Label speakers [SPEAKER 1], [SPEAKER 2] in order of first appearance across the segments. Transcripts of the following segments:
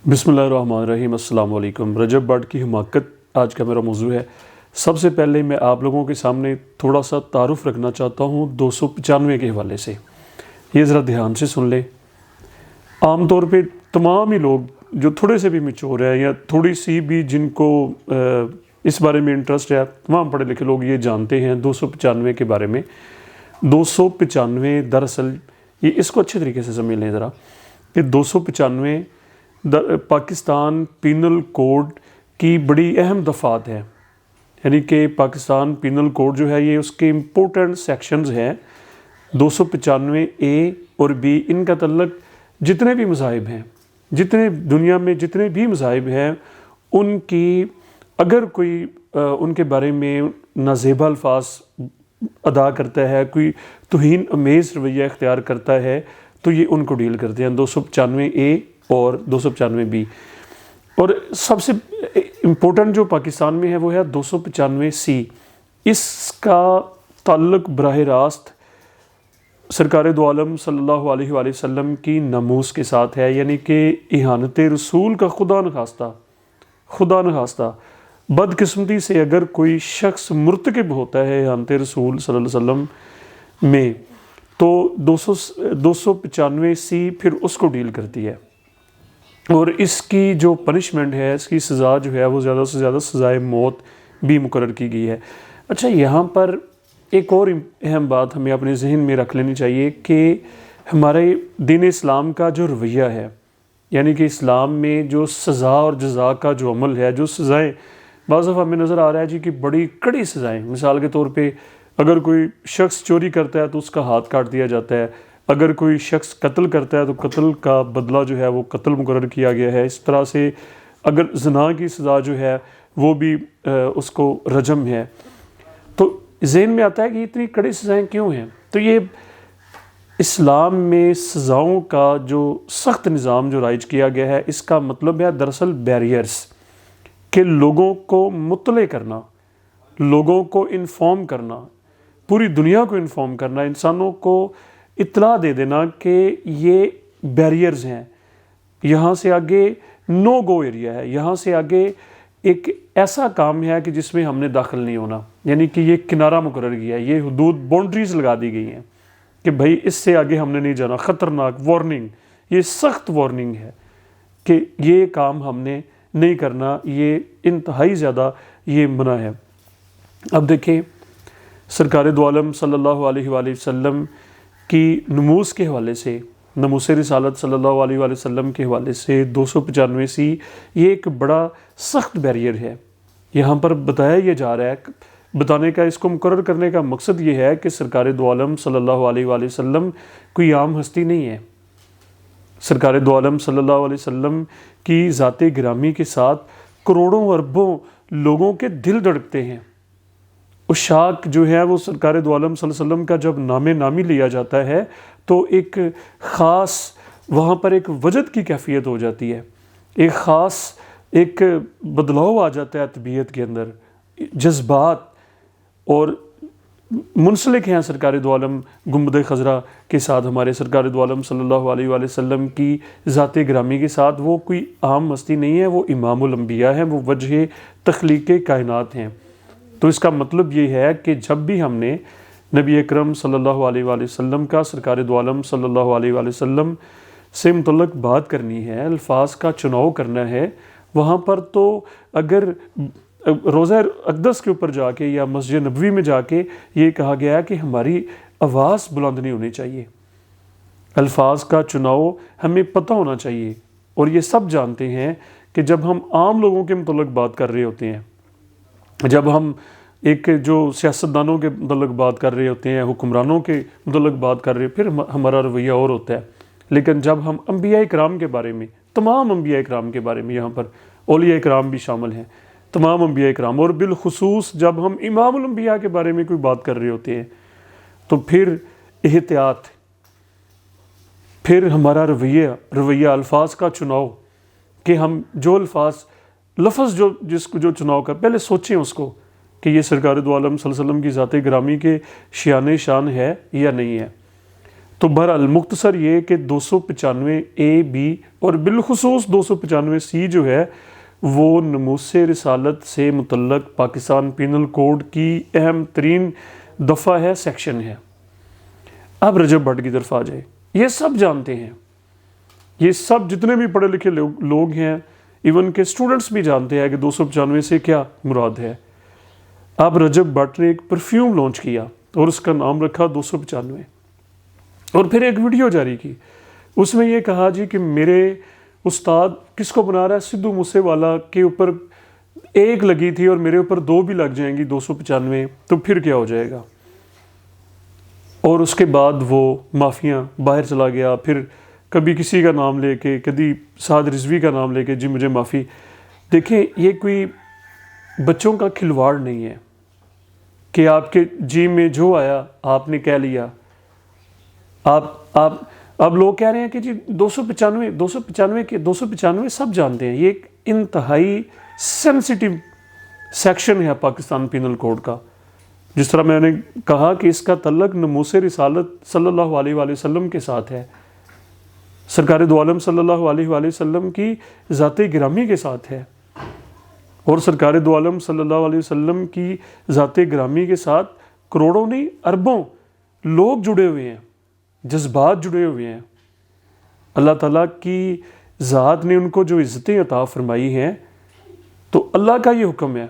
[SPEAKER 1] بسم اللہ الرحمن الرحیم۔ السلام علیکم۔ رجب بٹ کی حماقت آج کا میرا موضوع ہے۔ سب سے پہلے میں آپ لوگوں کے سامنے تھوڑا سا تعارف رکھنا چاہتا ہوں 295 کے حوالے سے۔ یہ ذرا دھیان سے سن لیں۔ عام طور پہ تمام ہی لوگ جو تھوڑے سے بھی میچور ہیں یا تھوڑی سی بھی جن کو اس بارے میں انٹرسٹ ہے، تمام پڑھے لکھے لوگ یہ جانتے ہیں 295 کے بارے میں۔ 295 دراصل یہ اس کو اچھے طریقے سے سمجھ لیں ذرا کہ 295 پاکستان پینل کوڈ کی بڑی اہم دفعات ہے، یعنی کہ پاکستان پینل کوڈ جو ہے یہ اس کے امپورٹنٹ سیکشنز ہیں 295 اے اور بی۔ ان کا تعلق جتنے بھی مذاہب ہیں، جتنے دنیا میں جتنے بھی مذاہب ہیں، ان کی اگر کوئی ان کے بارے میں نازیبا الفاظ ادا کرتا ہے، کوئی توہین امیز رویہ اختیار کرتا ہے تو یہ ان کو ڈیل کرتے ہیں 295 اے اور 295 بی۔ اور سب سے امپورٹنٹ جو پاکستان میں ہے وہ ہے 295 سی۔ اس کا تعلق براہ راست سرکار دو عالم صلی اللہ علیہ وآلہ وسلم کی ناموس کے ساتھ ہے، یعنی کہ اہانت رسول کا خدا نخواستہ بدقسمتی سے اگر کوئی شخص مرتکب ہوتا ہے اہانت رسول صلی اللہ علیہ وسلم میں تو 295 سی پھر اس کو ڈیل کرتی ہے، اور اس کی جو پنشمنٹ ہے، اس کی سزا جو ہے وہ زیادہ سے زیادہ سزائے موت بھی مقرر کی گئی ہے۔ اچھا، یہاں پر ایک اور اہم بات ہمیں اپنے ذہن میں رکھ لینی چاہیے کہ ہمارے دین اسلام کا جو رویہ ہے، یعنی کہ اسلام میں جو سزا اور جزا کا جو عمل ہے، جو سزائیں بعض دفعہ ہمیں نظر آ رہا ہے جی کہ بڑی کڑی سزائیں، مثال کے طور پہ اگر کوئی شخص چوری کرتا ہے تو اس کا ہاتھ کاٹ دیا جاتا ہے، اگر کوئی شخص قتل کرتا ہے تو قتل کا بدلہ جو ہے وہ قتل مقرر کیا گیا ہے۔ اس طرح سے اگر زنا کی سزا جو ہے وہ بھی اس کو رجم ہے۔ تو ذہن میں آتا ہے کہ اتنی کڑی سزائیں کیوں ہیں؟ تو یہ اسلام میں سزاؤں کا جو سخت نظام جو رائج کیا گیا ہے، اس کا مطلب ہے دراصل بیریئرز، کہ لوگوں کو مطلع کرنا، لوگوں کو انفارم کرنا، پوری دنیا کو انفارم کرنا، انسانوں کو اطلاع دے دینا کہ یہ بیریئرز ہیں، یہاں سے آگے نو گو ایریا ہے، یہاں سے آگے ایک ایسا کام ہے کہ جس میں ہم نے داخل نہیں ہونا، یعنی کہ یہ کنارہ مقرر کیا ہے، یہ حدود باؤنڈریز لگا دی گئی ہیں کہ بھائی اس سے آگے ہم نے نہیں جانا، خطرناک وارننگ، یہ سخت وارننگ ہے کہ یہ کام ہم نے نہیں کرنا، یہ انتہائی زیادہ یہ منع ہے۔ اب دیکھیں سرکار دو عالم صلی اللہ علیہ وآلہ وسلم کی نموس کے حوالے سے، نموس رسالت صلی اللہ علیہ وآلہ وسلم کے حوالے سے 295 سی یہ ایک بڑا سخت بیریئر ہے۔ یہاں پر بتایا یہ جا رہا ہے، بتانے کا، اس کو مقرر کرنے کا مقصد یہ ہے کہ سرکار دو عالم صلی اللہ علیہ وآلہ وسلم کوئی عام ہستی نہیں ہے۔ سرکار دو عالم صلی اللہ علیہ وسلم کی ذات گرامی کے ساتھ کروڑوں اربوں لوگوں کے دل دھڑکتے ہیں۔ عشاق جو ہے وہ سرکار دو عالم صلی اللہ علیہ وسلم کا جب نام نامی لیا جاتا ہے تو ایک خاص وہاں پر ایک وجد کی کیفیت ہو جاتی ہے، ایک خاص ایک بدلاؤ آ جاتا ہے طبیعت کے اندر، جذبات اور منسلک ہیں سرکار دو عالم گنبد خضرا کے ساتھ، ہمارے سرکار دو عالم صلی اللہ علیہ وآلہ وسلم کی ذات گرامی کے ساتھ۔ وہ کوئی عام ہستی نہیں ہے، وہ امام الانبیاء ہیں، وہ وجہ تخلیق کائنات ہیں۔ تو اس کا مطلب یہ ہے کہ جب بھی ہم نے نبی اکرم صلی اللہ علیہ وآلہ وسلم کا، سرکار دو عالم صلی اللہ علیہ وآلہ وسلم سے متعلق بات کرنی ہے، الفاظ کا چناؤ کرنا ہے، وہاں پر تو اگر روضہ اقدس کے اوپر جا کے یا مسجد نبوی میں جا کے یہ کہا گیا ہے کہ ہماری آواز بلند نہیں ہونی چاہیے، الفاظ کا چناؤ ہمیں پتہ ہونا چاہیے۔ اور یہ سب جانتے ہیں کہ جب ہم عام لوگوں کے متعلق بات کر رہے ہوتے ہیں، جب ہم ایک جو سیاستدانوں کے متعلق بات کر رہے ہوتے ہیں، حکمرانوں کے متعلق بات کر رہے ہیں، پھر ہمارا رویہ اور ہوتا ہے۔ لیکن جب ہم انبیاء کرام کے بارے میں، تمام انبیاء کرام کے بارے میں، یہاں پر اولیاء کرام بھی شامل ہیں، تمام انبیاء کرام، اور بالخصوص جب ہم امام الانبیاء کے بارے میں کوئی بات کر رہے ہوتے ہیں تو پھر احتیاط، پھر ہمارا رویہ الفاظ کا چناؤ، کہ ہم جو لفظ جس کو جو چناؤ کر، پہلے سوچیں اس کو کہ یہ سرکار دو عالم صلی اللہ علیہ وسلم کی ذات گرامی کے شان ہے یا نہیں ہے۔ تو بہرحال مختصر یہ کہ 295A-B اور بالخصوص 295C جو ہے وہ ناموس رسالت سے متعلق پاکستان پینل کوڈ کی اہم ترین دفعہ ہے، سیکشن ہے۔ اب رجب بھٹ کی طرف آ جائے، یہ سب جانتے ہیں، یہ سب جتنے بھی پڑھے لکھے لوگ ہیں، ایون کہ اسٹوڈنٹس بھی جانتے ہیں کہ 295 سے کیا مراد ہے۔ اب رجب بھٹ نے ایک پرفیوم لانچ کیا اور اس کا نام رکھا 295، اور پھر ایک ویڈیو جاری کی، اس میں یہ کہا جی کہ میرے استاد کس کو بنا رہا ہے، سدھو موسے والا کے اوپر ایک لگی تھی اور میرے اوپر 2 بھی لگ جائیں گی 295، تو پھر کیا ہو جائے گا۔ اور اس کے بعد وہ مافیاں باہر چلا گیا، پھر کبھی کسی کا نام لے کے، کبھی سعد رضوی کا نام لے کے جی مجھے معافی۔ دیکھیں یہ کوئی بچوں کا کھلواڑ نہیں ہے کہ آپ کے جی میں جو آیا آپ نے کہہ لیا۔ اب لوگ کہہ رہے ہیں کہ جی 295 سب جانتے ہیں، یہ ایک انتہائی سینسٹیو سیکشن ہے پاکستان پینل کوڈ کا۔ جس طرح میں نے کہا کہ اس کا تعلق ناموس رسالت صلی اللہ علیہ وآلہ وسلم کے ساتھ ہے، سرکار دو عالم صلی اللہ علیہ وآلہ وسلم کی ذات گرامی کے ساتھ ہے، اور سرکار دو عالم صلی اللہ علیہ وسلم کی ذات گرامی کے ساتھ کروڑوں نہیں اربوں لوگ جڑے ہوئے ہیں، جذبات جڑے ہوئے ہیں۔ اللہ تعالیٰ کی ذات نے ان کو جو عزتیں عطا فرمائی ہیں، تو اللہ کا یہ حکم ہے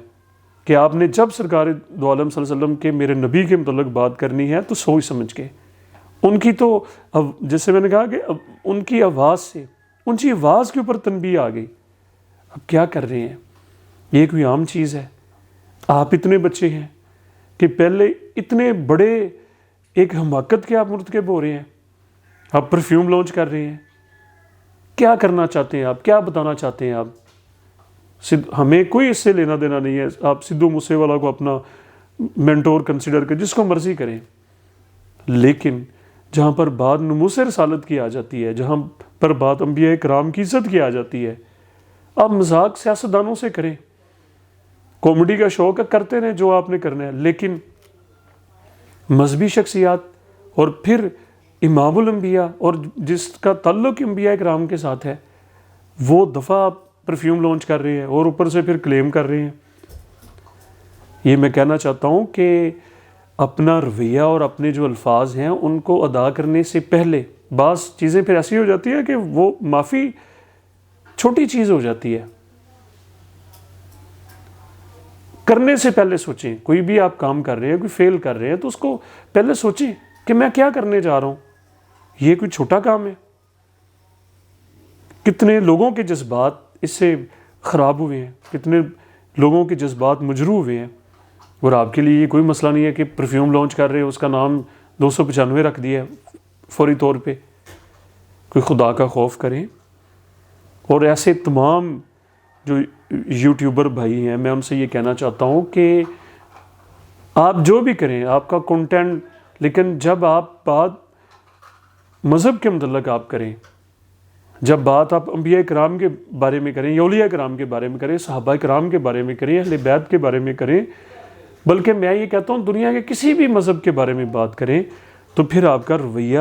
[SPEAKER 1] کہ آپ نے جب سرکار دو عالم صلی اللہ علیہ وسلم کے میرے نبی کے متعلق بات کرنی ہے تو سوچ سمجھ کے، ان کی تو جیسے میں نے کہا کہ ان کی آواز سے، ان کی آواز کے اوپر تنبیہ آ گئی۔ اب کیا کر رہے ہیں، یہ کوئی عام چیز ہے؟ آپ اتنے بچے ہیں کہ پہلے اتنے بڑے ایک حماقت کے آپ مرتکب ہو رہے ہیں، آپ پرفیوم لانچ کر رہے ہیں، کیا کرنا چاہتے ہیں آپ، کیا بتانا چاہتے ہیں آپ؟ ہمیں کوئی اس سے لینا دینا نہیں ہے، آپ سدھو موسے والا کو اپنا مینٹور کنسیڈر کر، جس کو مرضی کریں، لیکن جہاں پر بات ناموس رسالت کی آ جاتی ہے، جہاں پر بات انبیاء کرام کی عزت کی آ جاتی ہے، آپ مذاق سیاستدانوں سے کریں، کامیڈی کا شوق کرتے رہیں جو آپ نے کرنا ہے، لیکن مذہبی شخصیات اور پھر امام الانبیاء اور جس کا تعلق انبیاء کرام کے ساتھ ہے، وہ دفعہ آپ پرفیوم لانچ کر رہے ہیں اور اوپر سے پھر کلیم کر رہے ہیں۔ یہ میں کہنا چاہتا ہوں کہ اپنا رویہ اور اپنے جو الفاظ ہیں ان کو ادا کرنے سے پہلے بعض چیزیں پھر ایسی ہو جاتی ہے کہ وہ معافی چھوٹی چیز ہو جاتی ہے، کرنے سے پہلے سوچیں۔ کوئی بھی آپ کام کر رہے ہیں، کوئی فیل کر رہے ہیں، تو اس کو پہلے سوچیں کہ میں کیا کرنے جا رہا ہوں، یہ کوئی چھوٹا کام ہے؟ کتنے لوگوں کے جذبات اس سے خراب ہوئے ہیں، کتنے لوگوں کے جذبات مجروح ہوئے ہیں، اور آپ کے لیے یہ کوئی مسئلہ نہیں ہے کہ پرفیوم لانچ کر رہے ہیں، اس کا نام 295 رکھ دیا ہے فوری طور پہ۔ کوئی خدا کا خوف کریں۔ اور ایسے تمام جو یوٹیوبر بھائی ہیں، میں ان سے یہ کہنا چاہتا ہوں کہ آپ جو بھی کریں، آپ کا کنٹینٹ، لیکن جب آپ بات مذہب کے متعلق آپ کریں، جب بات آپ انبیاء کرام کے بارے میں کریں، اولیاء کرام کے بارے میں کریں، صحابہ کرام کے بارے میں کریں، اہل بیت کے بارے میں کریں، بلکہ میں یہ کہتا ہوں دنیا کے کسی بھی مذہب کے بارے میں بات کریں، تو پھر آپ کا رویہ،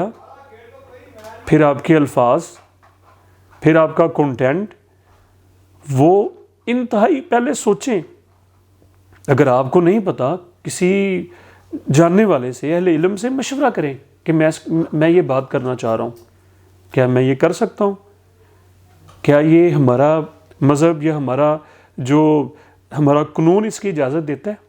[SPEAKER 1] پھر آپ کے الفاظ، پھر آپ کا کنٹینٹ، وہ انتہائی پہلے سوچیں۔ اگر آپ کو نہیں پتا، کسی جاننے والے سے، اہل علم سے مشورہ کریں کہ میں یہ بات کرنا چاہ رہا ہوں، کیا میں یہ کر سکتا ہوں؟ کیا یہ ہمارا مذہب یا ہمارا قانون اس کی اجازت دیتا ہے؟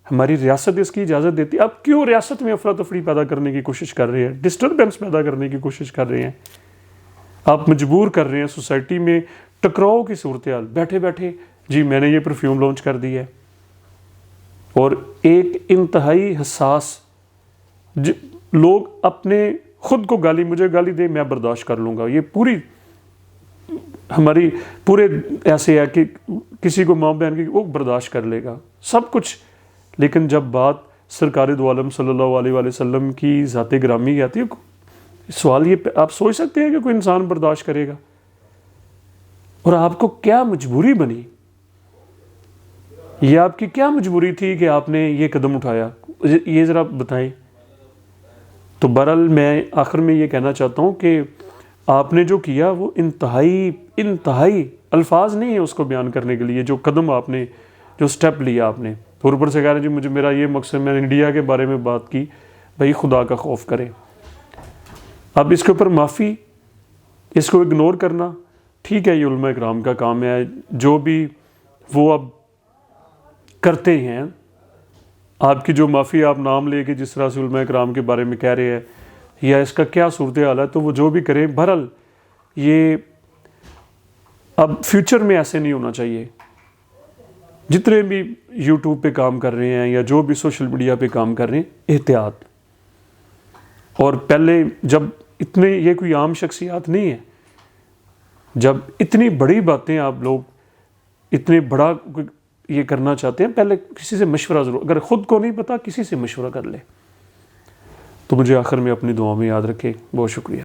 [SPEAKER 1] ہماری ریاست اس کی اجازت دیتی ہے؟ آپ کیوں ریاست میں افراتفری پیدا کرنے کی کوشش کر رہے ہیں، ڈسٹربنس پیدا کرنے کی کوشش کر رہے ہیں؟ آپ مجبور کر رہے ہیں سوسائٹی میں ٹکراؤ کی صورتحال، بیٹھے بیٹھے جی میں نے یہ پرفیوم لانچ کر دی ہے۔ اور ایک انتہائی حساس لوگ اپنے خود کو مجھے گالی دے میں برداشت کر لوں گا، یہ پوری ہماری پورے ایسے ہے کہ کسی کو ماں بہن کی وہ برداشت کر لے گا سب کچھ، لیکن جب بات سرکار دو عالم صلی اللہ علیہ وآلہ وسلم کی ذات گرامی کی آتی ہے، سوال یہ آپ سوچ سکتے ہیں کہ کوئی انسان برداشت کرے گا؟ اور آپ کو کیا مجبوری بنی، یہ آپ کی کیا مجبوری تھی کہ آپ نے یہ قدم اٹھایا، یہ ذرا بتائیں۔ تو بہرحال میں آخر میں یہ کہنا چاہتا ہوں کہ آپ نے جو کیا وہ انتہائی الفاظ نہیں ہے اس کو بیان کرنے کے لیے، جو قدم آپ نے، جو سٹیپ لیا آپ نے. اوپر سے کہہ رہے ہیں جی مجھے میرا یہ مقصد، میں نے انڈیا کے بارے میں بات کی، بھائی خدا کا خوف کریں. اب اس کے اوپر معافی، اس کو اگنور کرنا ٹھیک ہے، یہ علماء اکرام کا کام ہے، جو بھی وہ اب کرتے ہیں. آپ کی جو معافی آپ نام لے کے جس طرح سے علماء اکرام کے بارے میں کہہ رہے ہیں یا اس کا کیا صورتحال ہے، تو وہ جو بھی کریں، بہرحال یہ اب فیوچر میں ایسے نہیں ہونا چاہیے. جتنے بھی یوٹیوب پہ کام کر رہے ہیں یا جو بھی سوشل میڈیا پہ کام کر رہے ہیں، احتیاط. اور پہلے جب اتنے، یہ کوئی عام شخصیات نہیں ہے، جب اتنی بڑی باتیں آپ لوگ اتنے بڑا یہ کرنا چاہتے ہیں، پہلے کسی سے مشورہ ضرور، اگر خود کو نہیں پتا کسی سے مشورہ کر لے. تو مجھے آخر میں اپنی دعاؤں میں یاد رکھے. بہت شکریہ.